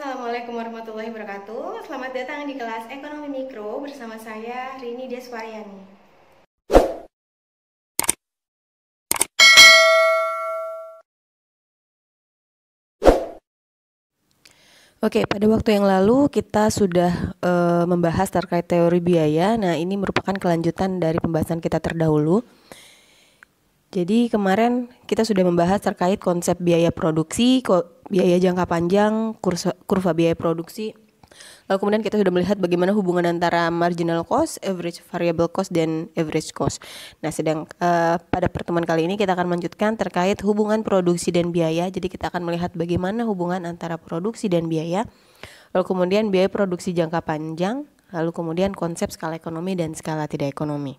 Assalamualaikum warahmatullahi wabarakatuh. Selamat datang di kelas Ekonomi Mikro bersama saya Rini Deswariani. Oke, pada waktu yang lalu kita sudah membahas terkait teori biaya. Nah, ini merupakan kelanjutan dari pembahasan kita terdahulu. Jadi kemarin kita sudah membahas terkait konsep biaya produksi, biaya jangka panjang, kurva biaya produksi. Lalu kemudian kita sudah melihat bagaimana hubungan antara marginal cost, average variable cost, dan average cost. Nah, pada pertemuan kali ini kita akan melanjutkan terkait hubungan produksi dan biaya. Jadi kita akan melihat bagaimana hubungan antara produksi dan biaya. Lalu kemudian biaya produksi jangka panjang, lalu kemudian konsep skala ekonomi dan skala tidak ekonomi.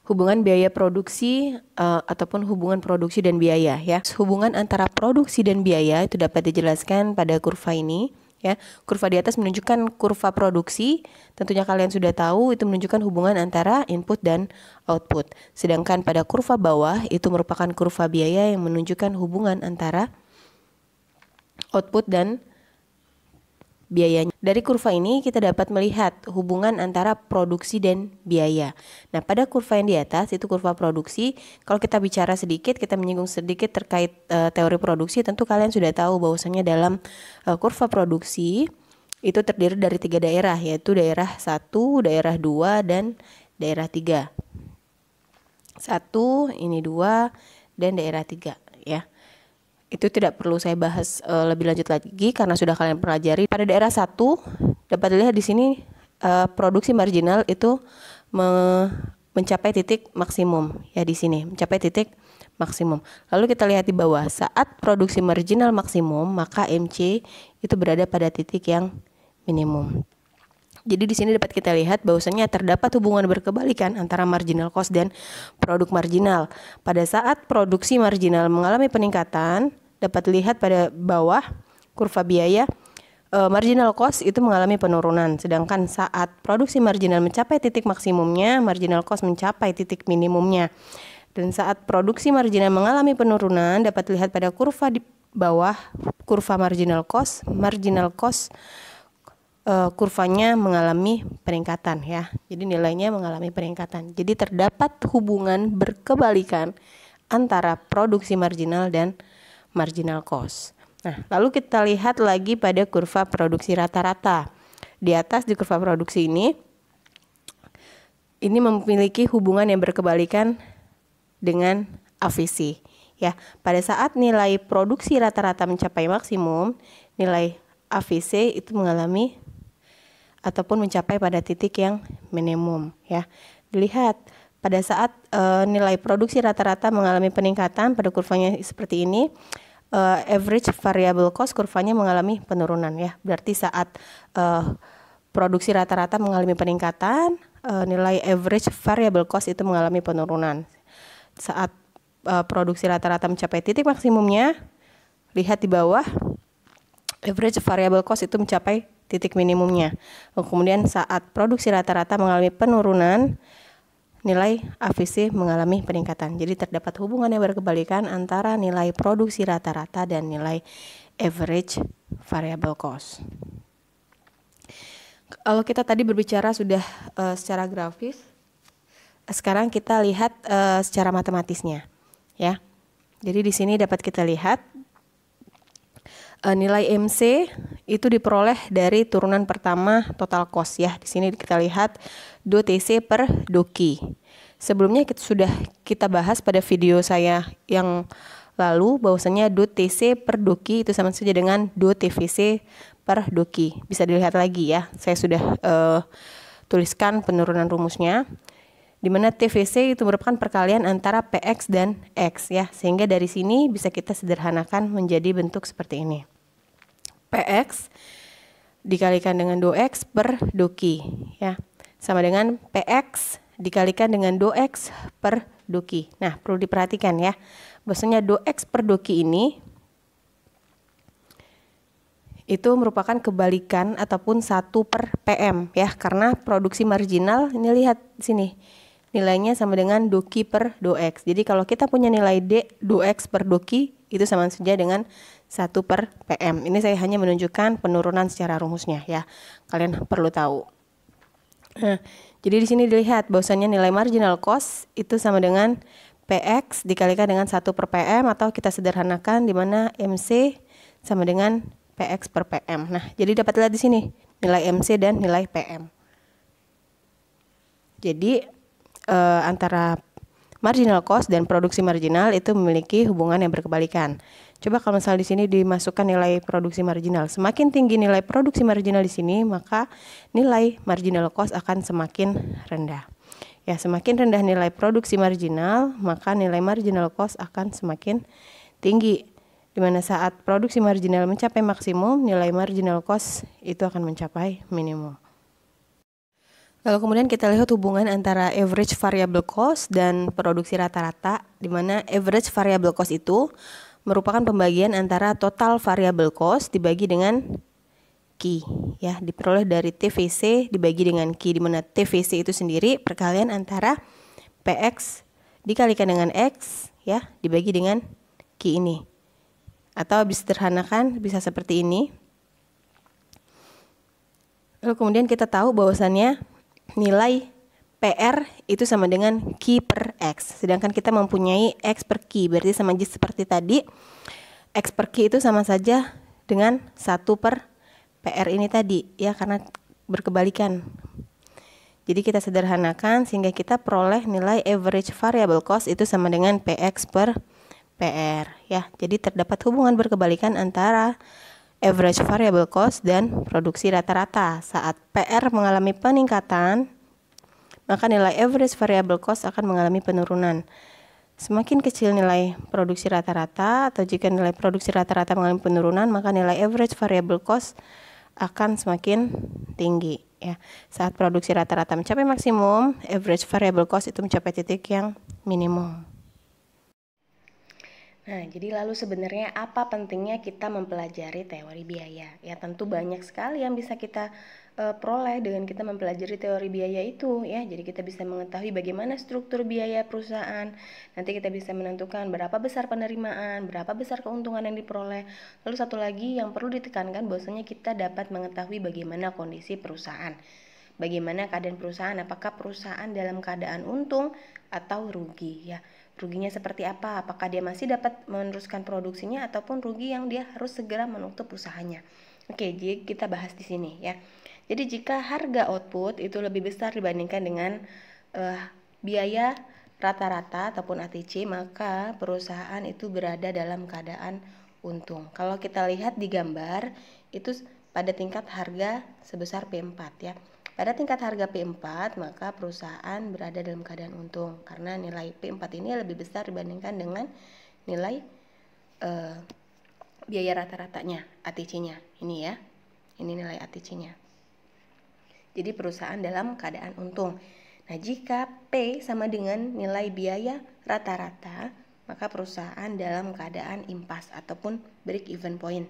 Hubungan biaya produksi ataupun hubungan produksi dan biaya ya. Hubungan antara produksi dan biaya itu dapat dijelaskan pada kurva ini. Ya, kurva di atas menunjukkan kurva produksi, tentunya kalian sudah tahu itu menunjukkan hubungan antara input dan output. Sedangkan pada kurva bawah itu merupakan kurva biaya yang menunjukkan hubungan antara output dan biayanya. Dari kurva ini kita dapat melihat hubungan antara produksi dan biaya. Nah, pada kurva yang di atas itu kurva produksi. Kalau kita bicara sedikit, kita menyinggung sedikit terkait teori produksi, tentu kalian sudah tahu bahwasanya dalam kurva produksi itu terdiri dari 3 daerah, yaitu daerah 1, daerah 2, dan daerah 3. 1, ini 2, dan daerah 3 ya. Itu tidak perlu saya bahas lebih lanjut lagi karena sudah kalian pelajari. Pada daerah 1 dapat dilihat di sini produksi marginal itu mencapai titik maksimum ya, di sini mencapai titik maksimum. Lalu kita lihat di bawah, saat produksi marginal maksimum maka MC itu berada pada titik yang minimum. Jadi di sini dapat kita lihat bahwasanya terdapat hubungan berkebalikan antara marginal cost dan produk marginal. Pada saat produksi marginal mengalami peningkatan, dapat dilihat pada bawah kurva biaya, marginal cost itu mengalami penurunan. Sedangkan saat produksi marginal mencapai titik maksimumnya, marginal cost mencapai titik minimumnya. Dan saat produksi marginal mengalami penurunan, dapat dilihat pada kurva di bawah, kurva marginal cost kurvanya mengalami peningkatan ya. Jadi nilainya mengalami peningkatan. Jadi terdapat hubungan berkebalikan antara produksi marginal dan marginal cost. Nah, lalu kita lihat lagi pada kurva produksi rata-rata. Di atas di kurva produksi ini memiliki hubungan yang berkebalikan dengan AVC ya. Pada saat nilai produksi rata-rata mencapai maksimum, nilai AVC itu mengalami ataupun mencapai pada titik yang minimum ya. Dilihat pada saat nilai produksi rata-rata mengalami peningkatan, pada kurvanya seperti ini, average variable cost kurvanya mengalami penurunan ya. Berarti saat produksi rata-rata mengalami peningkatan, nilai average variable cost itu mengalami penurunan. Saat produksi rata-rata mencapai titik maksimumnya, lihat di bawah, average variable cost itu mencapai titik minimumnya. Kemudian saat produksi rata-rata mengalami penurunan, nilai AVC mengalami peningkatan. Jadi terdapat hubungan yang berkebalikan antara nilai produksi rata-rata dan nilai average variable cost. Kalau kita tadi berbicara sudah secara grafis, sekarang kita lihat secara matematisnya, ya. Jadi di sini dapat kita lihat nilai MC itu diperoleh dari turunan pertama total cost ya. Di sini kita lihat DO/TC per DO/Q. Sebelumnya sudah kita bahas pada video saya yang lalu bahwasanya DO/TC per DO/Q itu sama saja dengan DO/TVC per DO/Q. Bisa dilihat lagi ya. Saya sudah tuliskan penurunan rumusnya, di mana TVC itu merupakan perkalian antara PX dan X ya. Sehingga dari sini bisa kita sederhanakan menjadi bentuk seperti ini. PX dikalikan dengan DO/X per DO/Q ya, sama dengan PX dikalikan dengan DO/X per DO/Q. Nah, perlu diperhatikan ya, bahwasanya DO/X per DO/Q ini itu merupakan kebalikan ataupun 1 per PM ya, karena produksi marginal ini lihat sini nilainya sama dengan DO/Q per DO/X. Jadi kalau kita punya nilai DO/X per DO/Q itu sama saja dengan 1 per PM. Ini saya hanya menunjukkan penurunan secara rumusnya ya. Kalian perlu tahu. Nah, jadi di sini dilihat bahwasannya nilai marginal cost itu sama dengan PX dikalikan dengan 1 per PM, atau kita sederhanakan di mana MC sama dengan PX per PM. Nah, jadi dapat lihat di sini nilai MC dan nilai PM. Jadi antara marginal cost dan produksi marginal itu memiliki hubungan yang berkebalikan. Coba kalau misalnya di sini dimasukkan nilai produksi marginal, semakin tinggi nilai produksi marginal di sini, maka nilai marginal cost akan semakin rendah. Ya, semakin rendah nilai produksi marginal, maka nilai marginal cost akan semakin tinggi. Di mana saat produksi marginal mencapai maksimum, nilai marginal cost itu akan mencapai minimum. Lalu kemudian kita lihat hubungan antara average variable cost dan produksi rata-rata, di mana average variable cost itu merupakan pembagian antara total variable cost dibagi dengan Q, ya, diperoleh dari TVC dibagi dengan Q, di mana TVC itu sendiri perkalian antara PX dikalikan dengan X, ya, dibagi dengan Q ini. Atau disederhanakan bisa seperti ini. Lalu kemudian kita tahu bahwasannya nilai PR itu sama dengan Q per X. Sedangkan kita mempunyai X per Q, berarti sama aja seperti tadi. X per Q itu sama saja dengan 1 per PR ini tadi, ya, karena berkebalikan. Jadi kita sederhanakan sehingga kita peroleh nilai average variable cost itu sama dengan PX per PR, ya. Jadi terdapat hubungan berkebalikan antara average variable cost dan produksi rata-rata. Saat PR mengalami peningkatan, maka nilai average variable cost akan mengalami penurunan. Semakin kecil nilai produksi rata-rata, atau jika nilai produksi rata-rata mengalami penurunan, maka nilai average variable cost akan semakin tinggi, ya. Saat produksi rata-rata mencapai maksimum, average variable cost itu mencapai titik yang minimum. Nah, jadi lalu sebenarnya apa pentingnya kita mempelajari teori biaya? Ya, tentu banyak sekali yang bisa kita peroleh dengan kita mempelajari teori biaya itu, ya. Jadi kita bisa mengetahui bagaimana struktur biaya perusahaan. Nanti kita bisa menentukan berapa besar penerimaan, berapa besar keuntungan yang diperoleh. Lalu satu lagi yang perlu ditekankan bahwasanya kita dapat mengetahui bagaimana kondisi perusahaan. Bagaimana keadaan perusahaan, apakah perusahaan dalam keadaan untung atau rugi, ya. Ruginya seperti apa? Apakah dia masih dapat meneruskan produksinya ataupun rugi yang dia harus segera menutup usahanya. Oke, jadi kita bahas di sini, ya. Jadi jika harga output itu lebih besar dibandingkan dengan biaya rata-rata ataupun ATC, maka perusahaan itu berada dalam keadaan untung. Kalau kita lihat di gambar itu pada tingkat harga sebesar P4, ya. Pada tingkat harga P4, maka perusahaan berada dalam keadaan untung karena nilai P4 ini lebih besar dibandingkan dengan nilai biaya rata-ratanya, ATC-nya. Ini, ya. Ini nilai ATC-nya. Jadi perusahaan dalam keadaan untung. Nah, jika P sama dengan nilai biaya rata-rata, maka perusahaan dalam keadaan impas ataupun break even point.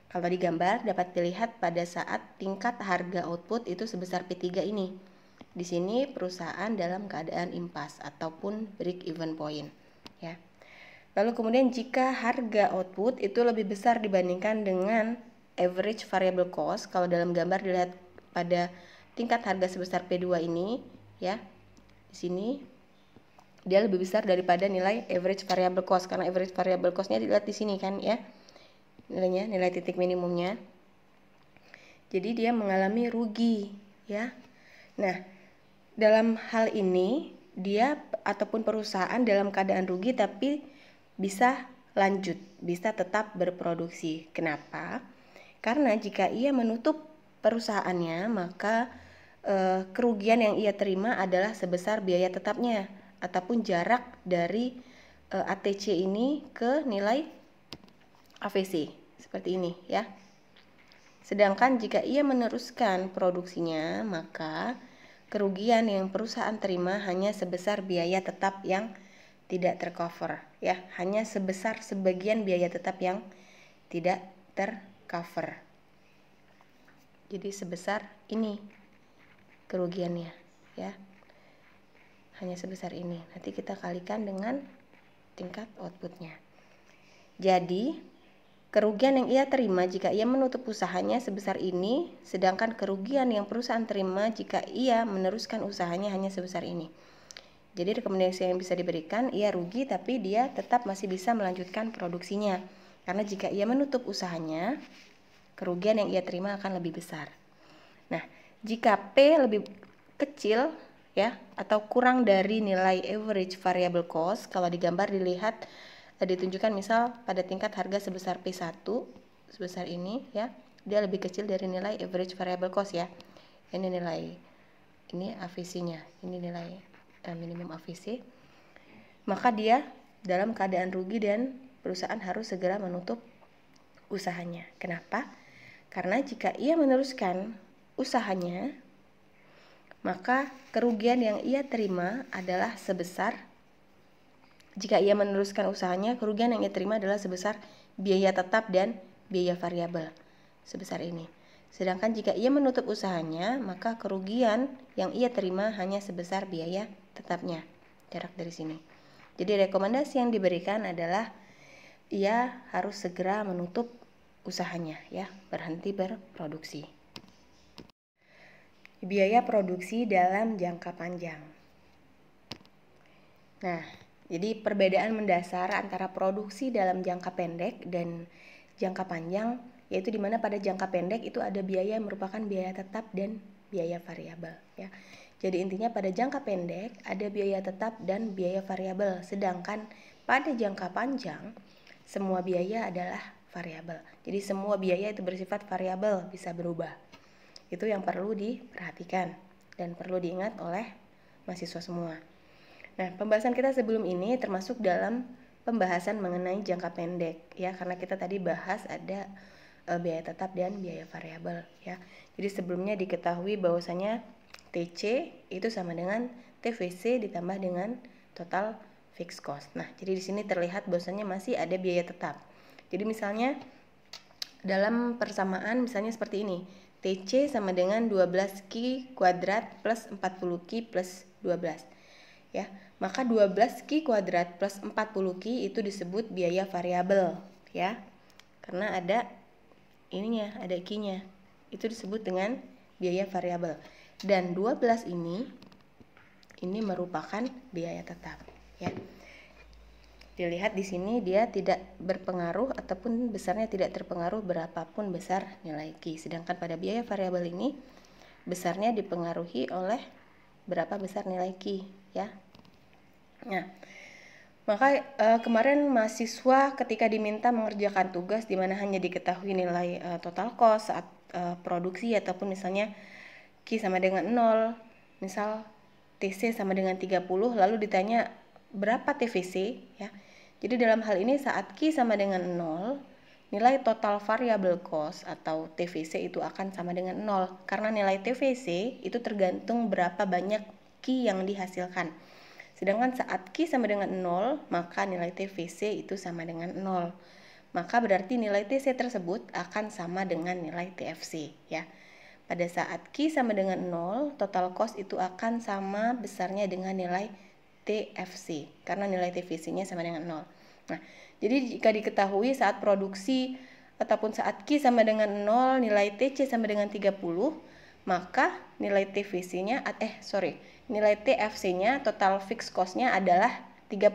Kalau di gambar dapat dilihat pada saat tingkat harga output itu sebesar P3 ini. Di sini perusahaan dalam keadaan impas ataupun break even point, ya. Lalu kemudian jika harga output itu lebih besar dibandingkan dengan average variable cost, kalau dalam gambar dilihat pada tingkat harga sebesar P2 ini, ya. Di sini dia lebih besar daripada nilai average variable cost karena average variable cost-nya dilihat di sini kan, ya. Nilainya, nilai titik minimumnya. Jadi dia mengalami rugi, ya. Nah, dalam hal ini dia ataupun perusahaan dalam keadaan rugi tapi bisa lanjut, bisa tetap berproduksi. Kenapa? Karena jika ia menutup perusahaannya, maka kerugian yang ia terima adalah sebesar biaya tetapnya ataupun jarak dari ATC ini ke nilai AVC, seperti ini, ya. Sedangkan jika ia meneruskan produksinya, maka kerugian yang perusahaan terima hanya sebesar biaya tetap yang tidak tercover, ya. Hanya sebesar sebagian biaya tetap yang tidak tercover. Jadi sebesar ini kerugiannya, ya. Hanya sebesar ini. Nanti kita kalikan dengan tingkat outputnya. Jadi kerugian yang ia terima jika ia menutup usahanya sebesar ini, sedangkan kerugian yang perusahaan terima jika ia meneruskan usahanya hanya sebesar ini. Jadi rekomendasi yang bisa diberikan, ia rugi tapi dia tetap masih bisa melanjutkan produksinya. Karena jika ia menutup usahanya, kerugian yang ia terima akan lebih besar. Nah, jika P lebih kecil ya atau kurang dari nilai average variable cost, kalau digambar dilihat ditunjukkan misal pada tingkat harga sebesar P1 sebesar ini ya, dia lebih kecil dari nilai average variable cost ya. Ini nilai, ini AVC-nya, ini nilai minimum AVC, maka dia dalam keadaan rugi dan perusahaan harus segera menutup usahanya. Kenapa? Karena jika ia meneruskan usahanya, maka kerugian yang ia terima adalah sebesar, jika ia meneruskan usahanya, kerugian yang ia terima adalah sebesar biaya tetap dan biaya variabel sebesar ini. Sedangkan jika ia menutup usahanya, maka kerugian yang ia terima hanya sebesar biaya tetapnya. Jarak dari sini. Jadi rekomendasi yang diberikan adalah ia harus segera menutup usahanya ya, berhenti berproduksi. Biaya produksi dalam jangka panjang. Nah, jadi perbedaan mendasar antara produksi dalam jangka pendek dan jangka panjang, yaitu dimana pada jangka pendek itu ada biaya yang merupakan biaya tetap dan biaya variabel ya. Jadi intinya pada jangka pendek ada biaya tetap dan biaya variabel, sedangkan pada jangka panjang semua biaya adalah variabel. Jadi semua biaya itu bersifat variabel, bisa berubah. Itu yang perlu diperhatikan dan perlu diingat oleh mahasiswa semua. Nah, pembahasan kita sebelum ini termasuk dalam pembahasan mengenai jangka pendek ya, karena kita tadi bahas ada biaya tetap dan biaya variabel ya. Jadi sebelumnya diketahui bahwasanya TC itu sama dengan TVC ditambah dengan total fixed cost. Nah, jadi di sini terlihat bahwasanya masih ada biaya tetap. Jadi misalnya dalam persamaan misalnya seperti ini. TC sama dengan 12Q kuadrat plus 40Q plus 12. Ya, maka 12Q kuadrat plus 40Q itu disebut biaya variabel ya. Karena ada ininya, ada Q-nya. Itu disebut dengan biaya variabel. Dan 12 ini merupakan biaya tetap ya. Dilihat di sini dia tidak berpengaruh ataupun besarnya tidak terpengaruh berapapun besar nilai Q. Sedangkan pada biaya variabel ini besarnya dipengaruhi oleh berapa besar nilai Q ya. Nah, maka kemarin mahasiswa ketika diminta mengerjakan tugas di mana hanya diketahui nilai total cost saat produksi ataupun misalnya Q sama dengan 0, misal TC sama dengan 30, lalu ditanya berapa TVC ya. Jadi dalam hal ini saat Q sama dengan 0, nilai total variable cost atau TVC itu akan sama dengan 0 karena nilai TVC itu tergantung berapa banyak Q yang dihasilkan. Sedangkan saat Q sama dengan 0, maka nilai TVC itu sama dengan 0. Maka berarti nilai TC tersebut akan sama dengan nilai TFC ya. Pada saat Q sama dengan 0, total cost itu akan sama besarnya dengan nilai TFC karena nilai TVC-nya sama dengan 0. Nah, jadi jika diketahui saat produksi ataupun saat Q sama dengan 0, nilai TC sama dengan 30, maka nilai TVC-nya nilai TFC-nya total fixed cost-nya adalah 30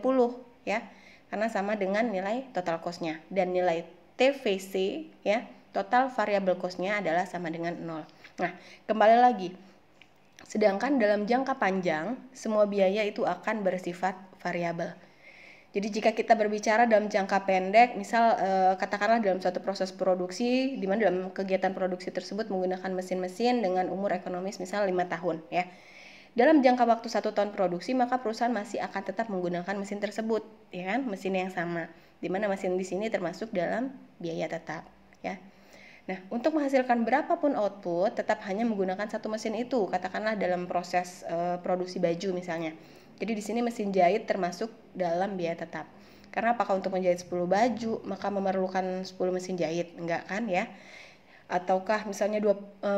ya. Karena sama dengan nilai total cost-nya dan nilai TVC ya, total variable cost-nya adalah sama dengan 0. Nah, kembali lagi. Sedangkan dalam jangka panjang, semua biaya itu akan bersifat variabel. Jadi jika kita berbicara dalam jangka pendek, misal katakanlah dalam suatu proses produksi, di mana dalam kegiatan produksi tersebut menggunakan mesin-mesin dengan umur ekonomis misal 5 tahun ya. Dalam jangka waktu 1 tahun produksi, maka perusahaan masih akan tetap menggunakan mesin tersebut, ya kan? Mesin yang sama, di mana mesin di sini termasuk dalam biaya tetap, ya. Nah, untuk menghasilkan berapapun output, tetap hanya menggunakan satu mesin itu. Katakanlah dalam proses produksi baju misalnya. Jadi di sini mesin jahit termasuk dalam biaya tetap. Karena apakah untuk menjahit 10 baju, maka memerlukan 10 mesin jahit? Enggak kan ya? Ataukah misalnya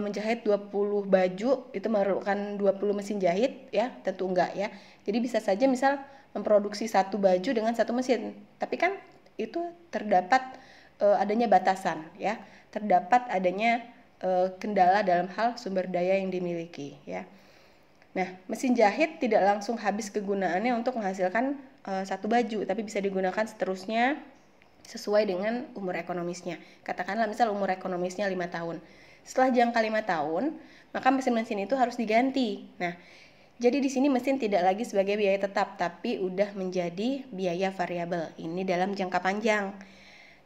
menjahit 20 baju itu memerlukan 20 mesin jahit ya? Tentu enggak ya. Jadi bisa saja misal memproduksi satu baju dengan satu mesin. Tapi kan itu terdapat adanya batasan ya, terdapat adanya kendala dalam hal sumber daya yang dimiliki ya. Nah, mesin jahit tidak langsung habis kegunaannya untuk menghasilkan satu baju, tapi bisa digunakan seterusnya sesuai dengan umur ekonomisnya. Katakanlah misal umur ekonomisnya 5 tahun. Setelah jangka 5 tahun, maka mesin-mesin itu harus diganti. Nah, jadi di sini mesin tidak lagi sebagai biaya tetap, tapi udah menjadi biaya variabel. Ini dalam jangka panjang.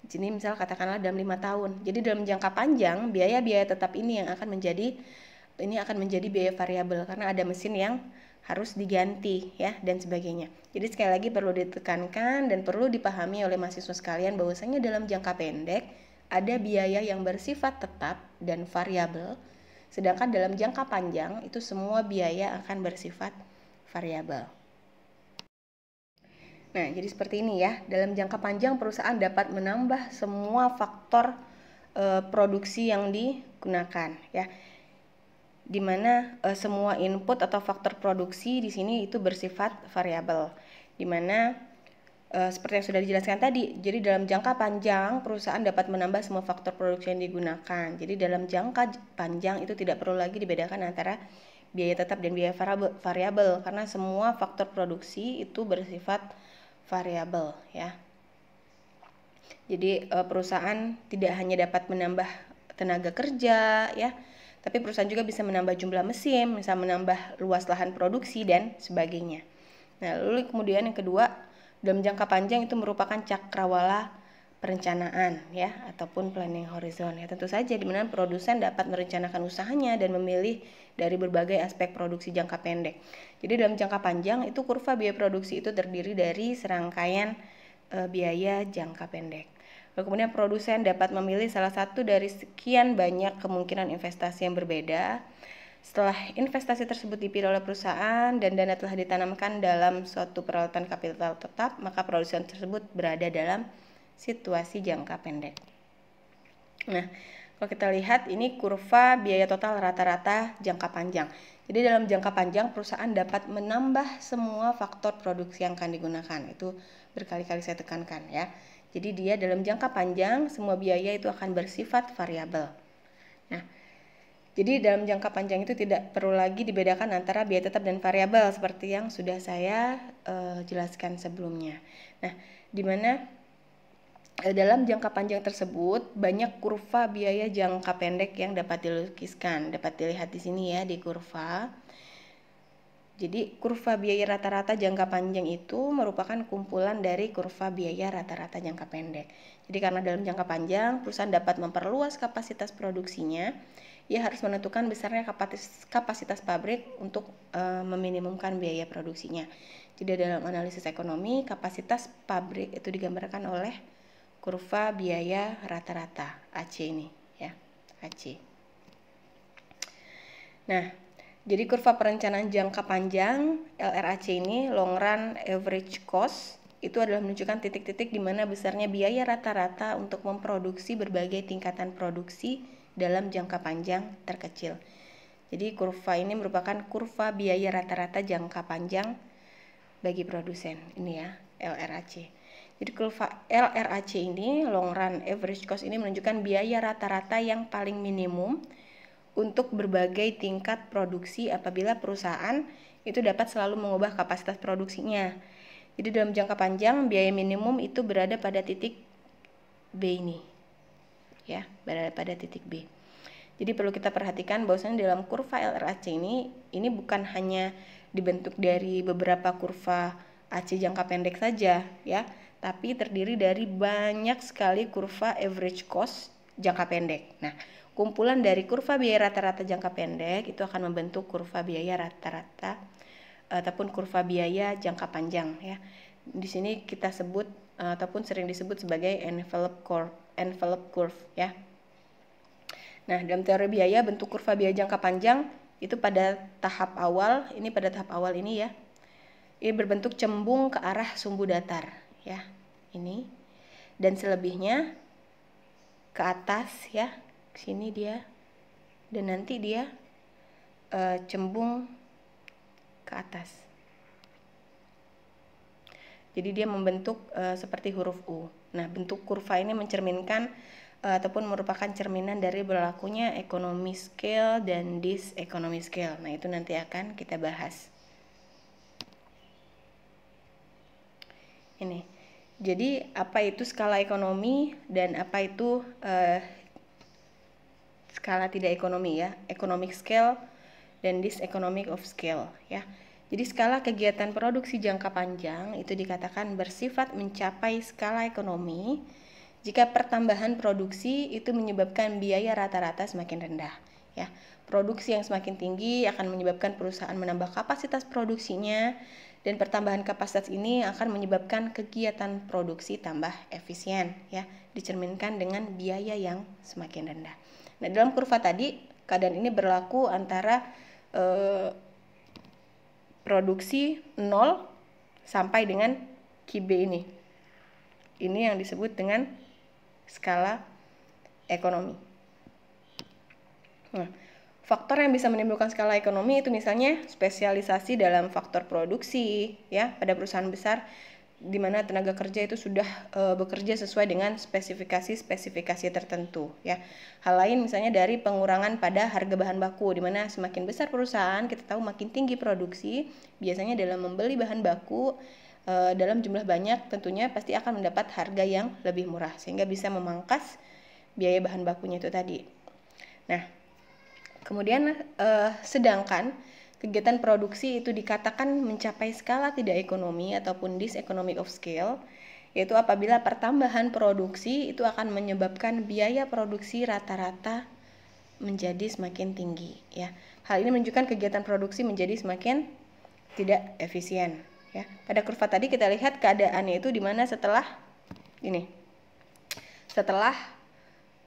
Jadi misal katakanlah dalam 5 tahun. Jadi dalam jangka panjang, biaya-biaya tetap ini yang akan menjadi biaya variabel karena ada mesin yang harus diganti ya dan sebagainya. Jadi sekali lagi perlu ditekankan dan perlu dipahami oleh mahasiswa sekalian bahwasanya dalam jangka pendek ada biaya yang bersifat tetap dan variabel, sedangkan dalam jangka panjang itu semua biaya akan bersifat variabel. Nah, jadi seperti ini ya. Dalam jangka panjang perusahaan dapat menambah semua faktor produksi yang digunakan ya. Di mana semua input atau faktor produksi di sini itu bersifat variabel. Di mana seperti yang sudah dijelaskan tadi, jadi dalam jangka panjang perusahaan dapat menambah semua faktor produksi yang digunakan. Jadi dalam jangka panjang itu tidak perlu lagi dibedakan antara biaya tetap dan biaya variabel karena semua faktor produksi itu bersifat variabel ya. Jadi perusahaan tidak hanya dapat menambah tenaga kerja ya, tapi perusahaan juga bisa menambah jumlah mesin, bisa menambah luas lahan produksi dan sebagainya. Nah, lalu kemudian yang kedua, dalam jangka panjang itu merupakan cakrawala perencanaan ya ataupun planning horizon ya. Tentu saja di mana produsen dapat merencanakan usahanya dan memilih dari berbagai aspek produksi jangka pendek. Jadi dalam jangka panjang itu kurva biaya produksi itu terdiri dari serangkaian biaya jangka pendek. Lalu kemudian produsen dapat memilih salah satu dari sekian banyak kemungkinan investasi yang berbeda. Setelah investasi tersebut dipilih oleh perusahaan dan dana telah ditanamkan dalam suatu peralatan kapital tetap, maka produsen tersebut berada dalam situasi jangka pendek. Nah, kalau kita lihat ini kurva biaya total rata-rata jangka panjang. Jadi dalam jangka panjang perusahaan dapat menambah semua faktor produksi yang akan digunakan. Itu berkali-kali saya tekankan ya. Jadi dia dalam jangka panjang semua biaya itu akan bersifat variabel. Nah, jadi dalam jangka panjang itu tidak perlu lagi dibedakan antara biaya tetap dan variabel seperti yang sudah saya jelaskan sebelumnya. Nah, di mana dalam jangka panjang tersebut banyak kurva biaya jangka pendek yang dapat dilukiskan. Dapat dilihat di sini ya di kurva. Jadi kurva biaya rata-rata jangka panjang itu merupakan kumpulan dari kurva biaya rata-rata jangka pendek. Jadi karena dalam jangka panjang perusahaan dapat memperluas kapasitas produksinya, ia harus menentukan besarnya kapasitas pabrik untuk meminimumkan biaya produksinya. Jadi dalam analisis ekonomi, kapasitas pabrik itu digambarkan oleh kurva biaya rata-rata AC ini ya, AC. Nah, jadi kurva perencanaan jangka panjang LRAC ini, long run average cost, itu adalah menunjukkan titik-titik di mana besarnya biaya rata-rata untuk memproduksi berbagai tingkatan produksi dalam jangka panjang terkecil. Jadi kurva ini merupakan kurva biaya rata-rata jangka panjang bagi produsen. Ini ya, LRAC. Jadi kurva LRAC ini, long run average cost ini menunjukkan biaya rata-rata yang paling minimum untuk berbagai tingkat produksi apabila perusahaan itu dapat selalu mengubah kapasitas produksinya. Jadi dalam jangka panjang biaya minimum itu berada pada titik B ini. Ya, berada pada titik B. Jadi perlu kita perhatikan bahwasanya dalam kurva LRAC ini bukan hanya dibentuk dari beberapa kurva AC jangka pendek saja ya, tapi terdiri dari banyak sekali kurva average cost jangka pendek. Nah, kumpulan dari kurva biaya rata-rata jangka pendek itu akan membentuk kurva biaya rata-rata ataupun kurva biaya jangka panjang ya. Di sini kita sebut ataupun sering disebut sebagai envelope curve ya. Nah, dalam teori biaya bentuk kurva biaya jangka panjang itu pada tahap awal ini ya. Ini berbentuk cembung ke arah sumbu datar ya. Ini dan selebihnya ke atas ya. Sini dia dan nanti dia cembung ke atas. Jadi dia membentuk seperti huruf U Nah, bentuk kurva ini mencerminkan ataupun merupakan cerminan dari berlakunya economy scale dan diseconomy scale. Nah, itu nanti akan kita bahas. Ini. Jadi, apa itu skala ekonomi dan apa itu skala tidak ekonomi ya? Economic scale dan diseconomic of scale ya. Jadi skala kegiatan produksi jangka panjang itu dikatakan bersifat mencapai skala ekonomi jika pertambahan produksi itu menyebabkan biaya rata-rata semakin rendah ya. Produksi yang semakin tinggi akan menyebabkan perusahaan menambah kapasitas produksinya, dan pertambahan kapasitas ini akan menyebabkan kegiatan produksi tambah efisien ya, dicerminkan dengan biaya yang semakin rendah. Nah, dalam kurva tadi keadaan ini berlaku antara produksi 0 sampai dengan QB ini. Ini yang disebut dengan skala ekonomi. Nah, faktor yang bisa menimbulkan skala ekonomi itu misalnya spesialisasi dalam faktor produksi ya, pada perusahaan besar di mana tenaga kerja itu sudah bekerja sesuai dengan spesifikasi tertentu ya. Hal lain misalnya dari pengurangan pada harga bahan baku, di mana semakin besar perusahaan kita tahu makin tinggi produksi, biasanya dalam membeli bahan baku dalam jumlah banyak tentunya pasti akan mendapat harga yang lebih murah sehingga bisa memangkas biaya bahan bakunya itu tadi. Nah, kemudian sedangkan kegiatan produksi itu dikatakan mencapai skala tidak ekonomi ataupun diseconomic of scale, yaitu apabila pertambahan produksi itu akan menyebabkan biaya produksi rata-rata menjadi semakin tinggi ya. Hal ini menunjukkan kegiatan produksi menjadi semakin tidak efisien ya. Pada kurva tadi kita lihat keadaannya itu di mana setelah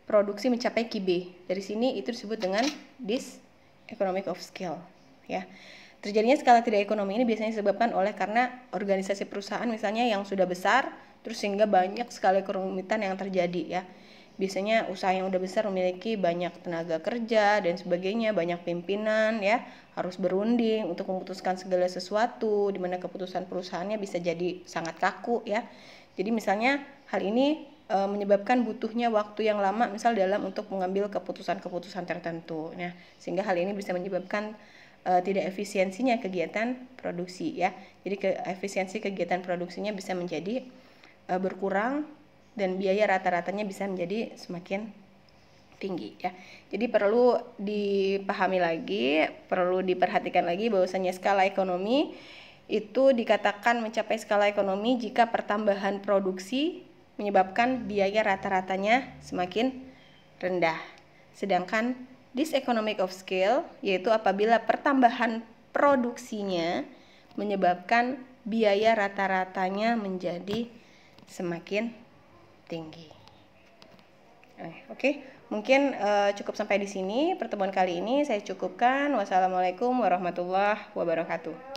produksi mencapai QB. Dari sini itu disebut dengan diseconomic of scale ya. Terjadinya skala tidak ekonomi ini biasanya disebabkan oleh karena organisasi perusahaan misalnya yang sudah besar, terus sehingga banyak sekali kerumitan yang terjadi ya. Biasanya usaha yang udah besar memiliki banyak tenaga kerja dan sebagainya, banyak pimpinan ya, harus berunding untuk memutuskan segala sesuatu, di mana keputusan perusahaannya bisa jadi sangat kaku ya. Jadi misalnya hal ini menyebabkan butuhnya waktu yang lama misal dalam untuk mengambil keputusan-keputusan tertentu. Nah, sehingga hal ini bisa menyebabkan tidak efisiensinya kegiatan produksi ya. Jadi efisiensi kegiatan produksinya bisa menjadi berkurang dan biaya rata-ratanya bisa menjadi semakin tinggi ya. Jadi perlu dipahami lagi, perlu diperhatikan lagi bahwasanya skala ekonomi itu dikatakan mencapai skala ekonomi jika pertambahan produksi menyebabkan biaya rata-ratanya semakin rendah. Sedangkan diseconomic of scale yaitu apabila pertambahan produksinya menyebabkan biaya rata-ratanya menjadi semakin tinggi. Oke, mungkin cukup sampai di sini pertemuan kali ini saya cukupkan. Wassalamualaikum warahmatullahi wabarakatuh.